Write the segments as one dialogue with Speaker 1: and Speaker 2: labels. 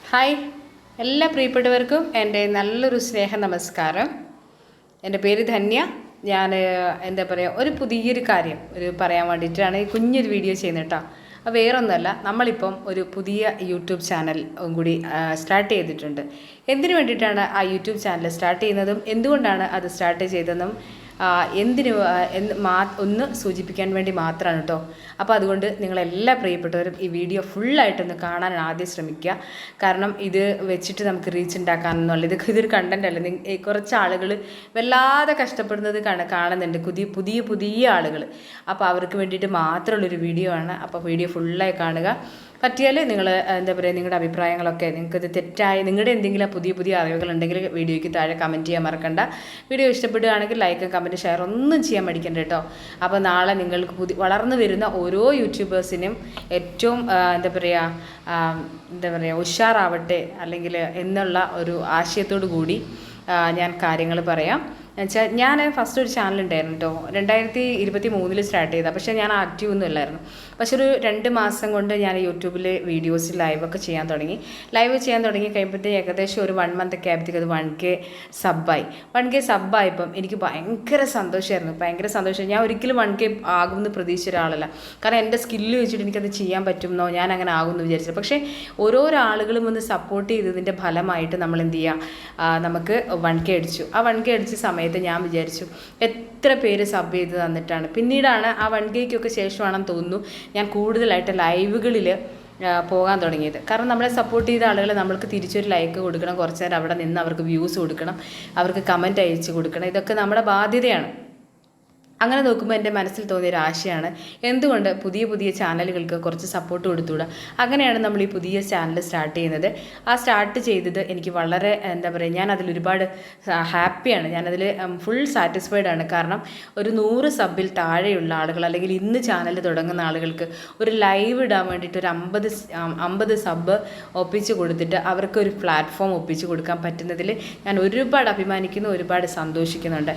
Speaker 1: Hi, എല്ലാ പ്രിയപ്പെട്ടവർക്കും എൻ്റെ നല്ലൊരു സ്നേഹ നമസ്കാരം. എൻ്റെ പേര് ധന്യ. ഞാൻ എന്താ പറയുക, ഒരു പുതിയൊരു കാര്യം പറയാൻ വേണ്ടിയിട്ടാണ് ഈ കുഞ്ഞൊരു വീഡിയോ ചെയ്യുന്നത് കേട്ടോ. അപ്പോൾ വേറൊന്നുമല്ല, നമ്മളിപ്പം ഒരു പുതിയ യൂട്യൂബ് ചാനൽ കൂടി സ്റ്റാർട്ട് ചെയ്തിട്ടുണ്ട്. എന്തിനു വേണ്ടിയിട്ടാണ് ആ യൂട്യൂബ് ചാനൽ സ്റ്റാർട്ട് ചെയ്യുന്നതും എന്തുകൊണ്ടാണ് അത് സ്റ്റാർട്ട് ചെയ്തതെന്നും എന്തിനു ഒന്ന് സൂചിപ്പിക്കാൻ വേണ്ടി മാത്രമാണ് കേട്ടോ. അപ്പോൾ അതുകൊണ്ട് നിങ്ങളെല്ലാ പ്രിയപ്പെട്ടവരും ഈ വീഡിയോ ഫുള്ളായിട്ടൊന്ന് കാണാൻ ആദ്യം ശ്രമിക്കുക. കാരണം ഇത് വെച്ചിട്ട് നമുക്ക് റീച്ച് ഉണ്ടാക്കാമെന്നുള്ള ഇതൊരു കണ്ടൻ്റ് അല്ല. കുറച്ച് ആളുകൾ വല്ലാതെ കഷ്ടപ്പെടുന്നത് കാണുന്നുണ്ട്, പുതിയ ആളുകൾ. അപ്പോൾ അവർക്ക് വേണ്ടിയിട്ട് മാത്രമുള്ളൊരു വീഡിയോ ആണ്. അപ്പോൾ വീഡിയോ ഫുള്ളായി കാണുക. പറ്റിയാൽ നിങ്ങൾ എന്താ പറയുക, നിങ്ങളുടെ അഭിപ്രായങ്ങളൊക്കെ, നിങ്ങൾക്കത് തെറ്റായ നിങ്ങളുടെ എന്തെങ്കിലും പുതിയ അറിവുകളുണ്ടെങ്കിൽ വീഡിയോയ്ക്ക് താഴെ കമൻറ്റ് ചെയ്യാൻ മറക്കണ്ട. വീഡിയോ ഇഷ്ടപ്പെടുകയാണെങ്കിൽ ലൈക്ക്, കമൻറ്റ്, ഷെയർ ഒന്നും ചെയ്യാൻ മടിക്കണ്ട കേട്ടോ. അപ്പോൾ നാളെ നിങ്ങൾക്ക് വളർന്നു വരുന്ന ഓരോ യൂട്യൂബേഴ്സിനും ഏറ്റവും എന്താ പറയുക ഉഷാറാവട്ടെ അല്ലെങ്കിൽ എന്നുള്ള ഒരു ആശയത്തോടു കൂടി ഞാൻ കാര്യങ്ങൾ പറയാം. എന്നുവെച്ചാൽ ഞാൻ ഫസ്റ്റ് ഒരു ചാനൽ ഉണ്ടായിരുന്നു കേട്ടോ. 2023 സ്റ്റാർട്ട് ചെയ്തതാണ്. പക്ഷേ ഞാൻ ആക്റ്റീവ് ഒന്നും ഇല്ലായിരുന്നു. പക്ഷെ ഒരു 2 മാസം കൊണ്ട് ഞാൻ യൂട്യൂബിൽ വീഡിയോസ് ലൈവൊക്കെ ചെയ്യാൻ തുടങ്ങി കഴിയുമ്പോഴത്തേക്ക് ഏകദേശം ഒരു 1 മന്ത് ഒക്കെ ആയപ്പോഴത്തേക്ക് അത് 1K സബ്ബായി. 1K സബ്ബായപ്പം എനിക്ക് ഭയങ്കര സന്തോഷം. ഞാൻ ഒരിക്കലും 1K ആകുമെന്ന് പ്രതീക്ഷിച്ച ഒരാളല്ല. കാരണം എൻ്റെ സ്കില്ല് വെച്ചിട്ട് എനിക്കത് ചെയ്യാൻ പറ്റുമെന്നോ ഞാൻ അങ്ങനെ ആകുമെന്ന് വിചാരിച്ചത്. പക്ഷേ ഓരോരോ ആളുകളും ഒന്ന് സപ്പോർട്ട് ചെയ്തതിൻ്റെ ഫലമായിട്ട് നമ്മൾ എന്ത് ചെയ്യുക, നമുക്ക് 1K അടിച്ചു. ആ 1K അടിച്ച സമയത്ത് ഞാൻ വിചാരിച്ചു എത്ര പേര് സബ് ചെയ്ത് തന്നിട്ടാണ്. പിന്നീടാണ് ആ 1Kക്കൊക്കെ ശേഷമാണെന്ന് തോന്നുന്നു ഞാൻ കൂടുതലായിട്ട് ലൈവുകളിൽ പോകാൻ തുടങ്ങിയത്. കാരണം നമ്മളെ സപ്പോർട്ട് ചെയ്ത ആളുകൾ നമ്മൾക്ക് തിരിച്ചൊരു ലൈക്ക് കൊടുക്കണം, കുറച്ച് നേരം അവിടെ നിന്ന് അവർക്ക് വ്യൂസ് കൊടുക്കണം, അവർക്ക് കമൻറ്റ് അയച്ച് കൊടുക്കണം. ഇതൊക്കെ നമ്മുടെ ബാധ്യതയാണ്. അങ്ങനെ നോക്കുമ്പോൾ എൻ്റെ മനസ്സിൽ തോന്നിയൊരു ആശയമാണ്, എന്തുകൊണ്ട് പുതിയ ചാനലുകൾക്ക് കുറച്ച് സപ്പോർട്ട് കൊടുത്തുകൂടാ. അങ്ങനെയാണ് നമ്മൾ ഈ പുതിയ ചാനൽ സ്റ്റാർട്ട് ചെയ്യുന്നത്. ആ സ്റ്റാർട്ട് ചെയ്തത് എനിക്ക് വളരെ എന്താ പറയുക, ഞാൻ അതിലൊരുപാട് ഹാപ്പിയാണ്. ഞാനതിൽ ഫുൾ സാറ്റിസ്ഫൈഡ് ആണ്. കാരണം ഒരു 100 സബ്ബിൽ താഴെയുള്ള ആളുകൾ, അല്ലെങ്കിൽ ഇന്ന് ചാനൽ തുടങ്ങുന്ന ആളുകൾക്ക് ഒരു ലൈവ് ഇടാൻ വേണ്ടിയിട്ട് ഒരു 50 സബ്ബ് ഒപ്പിച്ച് കൊടുത്തിട്ട് അവർക്ക് ഒരു പ്ലാറ്റ്ഫോം ഒപ്പിച്ച് കൊടുക്കാൻ പറ്റുന്നതിൽ ഞാൻ ഒരുപാട് അഭിമാനിക്കുന്നു, ഒരുപാട് സന്തോഷിക്കുന്നുണ്ട്.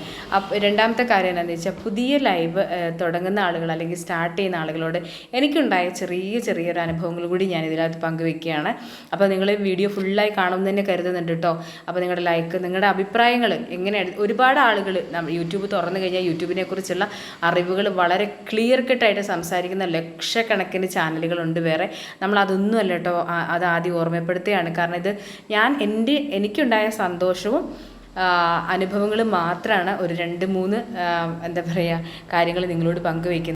Speaker 1: രണ്ടാമത്തെ കാര്യം എന്താണെന്ന് വെച്ചാൽ, പുതിയ ലൈവ് തുടങ്ങുന്ന ആളുകൾ അല്ലെങ്കിൽ സ്റ്റാർട്ട് ചെയ്യുന്ന ആളുകളോട് എനിക്കുണ്ടായ ചെറിയൊരു അനുഭവങ്ങൾ കൂടി ഞാൻ ഇതിനകത്ത് പങ്കുവെക്കുകയാണ്. അപ്പോൾ നിങ്ങൾ വീഡിയോ ഫുള്ളായി കാണുമെന്ന് തന്നെ കരുതുന്നുണ്ട് കേട്ടോ. അപ്പോൾ നിങ്ങളുടെ ലൈക്ക്, നിങ്ങളുടെ അഭിപ്രായങ്ങൾ എങ്ങനെയാണ്, ഒരുപാട് ആളുകൾ യൂട്യൂബ് തുറന്നു കഴിഞ്ഞാൽ യൂട്യൂബിനെ കുറിച്ചുള്ള അറിവുകൾ വളരെ ക്ലിയർ കട്ടായിട്ട് സംസാരിക്കുന്ന ലക്ഷക്കണക്കിന് ചാനലുകളുണ്ട് വേറെ. നമ്മളതൊന്നുമല്ല കേട്ടോ, അത് ആദ്യം ഓർമ്മപ്പെടുത്തുകയാണ്. കാരണം ഇത് എനിക്കുണ്ടായ സന്തോഷവും അനുഭവങ്ങൾ മാത്രമാണ് ഒരു 2-3 എന്താ പറയുക കാര്യങ്ങൾ നിങ്ങളോട് പങ്കുവയ്ക്കുന്നത്.